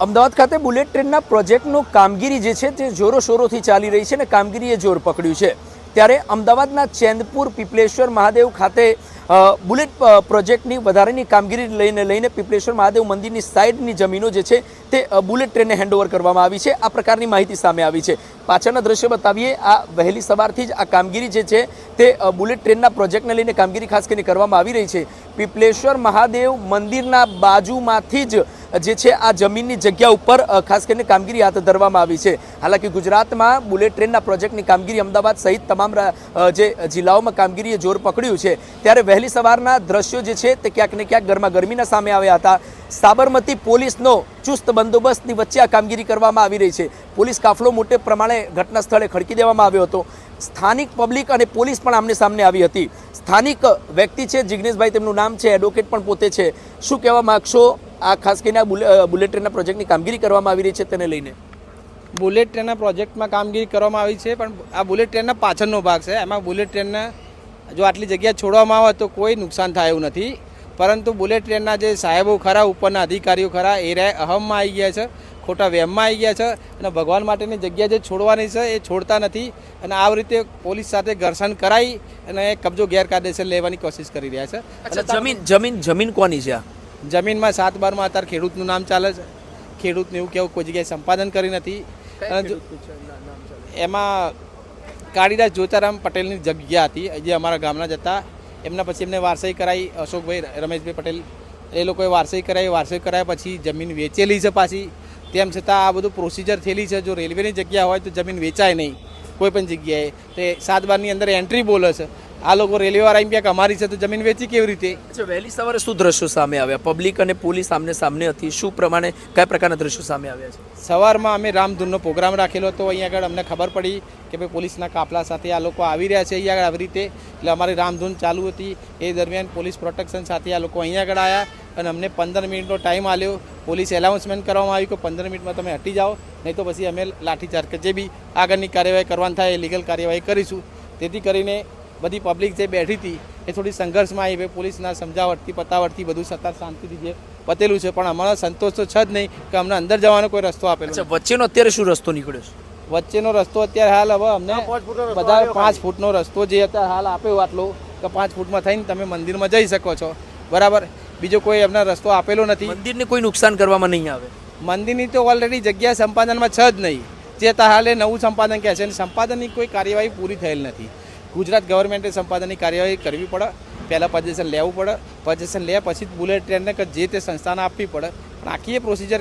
અમદાવાદ ખાતે બુલેટ ટ્રેનના પ્રોજેક્ટનો કામગીરી જે છે તે જોરો શોરોથી ચાલી રહી છે અને કામગીરીએ જોર પકડ્યું છે। ત્યારે અમદાવાદના ચેન્દપુર પીપલેશ્વર મહાદેવ ખાતે બુલેટ પ્રોજેક્ટની વધારાની કામગીરી લઈને પીપલેશ્વર મહાદેવ મંદિરની સાઈડની જમીનો જે છે તે બુલેટ ટ્રેનને હેન્ડઓવર કરવામાં આવી છે। આ પ્રકારની માહિતી સામે આવી છે। પાછળના દ્રશ્ય બતાવીએ। આ વહેલી સવારથી જ આ કામગીરી જે છે તે બુલેટ ટ્રેનના પ્રોજેક્ટને લઈને કામગીરી ખાસ કરીને કરવામાં આવી રહી છે। પીપલેશ્વર મહાદેવ મંદિરના બાજુમાંથી જ જે છે આ જમીનની જગ્યા ઉપર ખાસ કરીને કામગીરી હાથ ધરવામાં આવી છે। હાલાકી ગુજરાતમાં બુલેટ ટ્રેનના પ્રોજેક્ટની કામગીરી અમદાવાદ સહિત તમામ જે જિલ્લાઓમાં કામગીરીએ જોર પકડ્યું છે। ત્યારે વહેલી સવારના દ્રશ્યો જે છે તે ક્યાંક ને ક્યાંક ગરમાગરમીના સામે આવ્યા હતા। સાબરમતી પોલીસનો ચુસ્ત બંદોબસ્તની વચ્ચે આ કામગીરી કરવામાં આવી રહી છે। પોલીસ કાફલો મોટે પ્રમાણે ઘટના સ્થળે ખડકી દેવામાં આવ્યો હતો। સ્થાનિક પબ્લિક અને પોલીસ પણ આમને સામને આવી હતી। સ્થાનિક વ્યક્તિ છે જિગ્નેશભાઈ, તેમનું નામ છે, એડવોકેટ પણ પોતે છે। શું કહેવા માગશો આ ખાસ કરીને બુલેટ ટ્રેનના પ્રોજેક્ટની કામગીરી કરવામાં આવી રહી છે તેને લઈને? બુલેટ ટ્રેનના પ્રોજેક્ટમાં કામગીરી કરવામાં આવી છે, પણ આ બુલેટ ટ્રેનના પાછળનો ભાગ છે। એમાં બુલેટ ટ્રેનના જો આટલી જગ્યા છોડવામાં આવે તો કોઈ નુકસાન થાય એવું નથી, પરંતુ બુલેટ ટ્રેનના જે સાહેબો ખરા, ઉપરના અધિકારીઓ ખરા, એ અહમમાં આવી ગયા છે, ખોટા વહેમમાં આવી ગયા છે અને ભગવાન માટેની જગ્યા જે છોડવાની છે એ છોડતા નથી અને આ રીતે પોલીસ સાથે ઘર્ષણ કરાવી અને કબજો ગેરકાયદેસર લેવાની કોશિશ કરી રહ્યા છે। જમીન કોની છે? જમીનમાં 7/12માં અત્યારે ખેડૂતનું નામ ચાલે છે। ખેડૂતને એવું કેવું કોઈ જગ્યાએ સંપાદન કરી નથી। એમાં કાળીદાસ જોતારામ પટેલની જગ્યા હતી જે અમારા ગામના જ હતા। એમના પછી એમને વારસાઈ કરાવી, અશોકભાઈ રમેશભાઈ પટેલ એ લોકોએ વારસાઈ કરાવ્યા પછી જમીન વેચેલી છે પાછી। તેમ છતાં આ બધું પ્રોસિજર થયેલી છે। જો રેલવેની જગ્યા હોય તો જમીન વેચાય નહીં કોઈ પણ જગ્યાએ। તે 7/12ની અંદર એન્ટ્રી બોલે છે। આ લોકો રેલવેવાળા એમ કે અમારી છે તો જમીન વેચી કેવી રીતે? વહેલી સવારે શું દ્રશ્યો સામે આવ્યા? પબ્લિક અને પોલીસ આમને સામને હતી। શું પ્રમાણે કયા પ્રકારના દ્રશ્યો સામે આવ્યા છે? સવારમાં અમે રામધૂનનો પ્રોગ્રામ રાખેલો હતો। અહીંયા આગળ અમને ખબર પડી કે ભાઈ પોલીસના કાફલા સાથે આ લોકો આવી રહ્યા છે અહીંયા આગળ આવી રીતે, એટલે અમારી રામધૂન ચાલુ હતી। એ દરમિયાન પોલીસ પ્રોટેક્શન સાથે આ લોકો અહીંયા આગળ આવ્યા અને અમને 15 મિનિટનો ટાઈમ આપ્યો। પોલીસ એનાઉન્સમેન્ટ કરવામાં આવ્યું કે 15 મિનિટમાં તમે હટી જાઓ, નહીં તો પછી અમે લાઠીચાર્જ કે જે બી આગળની કાર્યવાહી કરવાની થાય એ લીગલ કાર્યવાહી કરીશું। તેથી કરીને બધી પબ્લિક જે બેઠી હતી એ થોડી સંઘર્ષમાં આવી। પોલીસના સમજાવટથી પતાવટથી બધું સત્તા શાંતિથી જે પતેલું છે, પણ અમારો સંતોષ તો છે જ નહીં કે અમને અંદર જવાનો કોઈ રસ્તો આપેલો છે। વચ્ચેનો અત્યારે શું રસ્તો નીકળ્યો છે? વચ્ચેનો રસ્તો અત્યારે હાલ હવે અમને બધા 5 ફૂટનો રસ્તો જે અત્યારે હાલ આપ્યો આટલો કે 5 ફૂટમાં થઈને તમે મંદિરમાં જઈ શકો છો, બરાબર। બીજો કોઈ અમને રસ્તો આપેલો નથી। મંદિરને કોઈ નુકસાન કરવામાં નહીં આવે? મંદિરની તો ઓલરેડી જગ્યા સંપાદનમાં છે જ નહીં। જે હાલે નવું સંપાદન કહે છે અને સંપાદનની કોઈ કાર્યવાહી પૂરી થયેલ નથી। ગુજરાત ગવર્મેન્ટે સંપાદનની કાર્યવાહી કરવી પડે, પહેલાં પોઝિશન લેવું પડે, પોઝિશન લે પછી બુલેટ ટ્રેનને જે તે સંસ્થાને આપવી પડે, પણ આખી એ પ્રોસિજર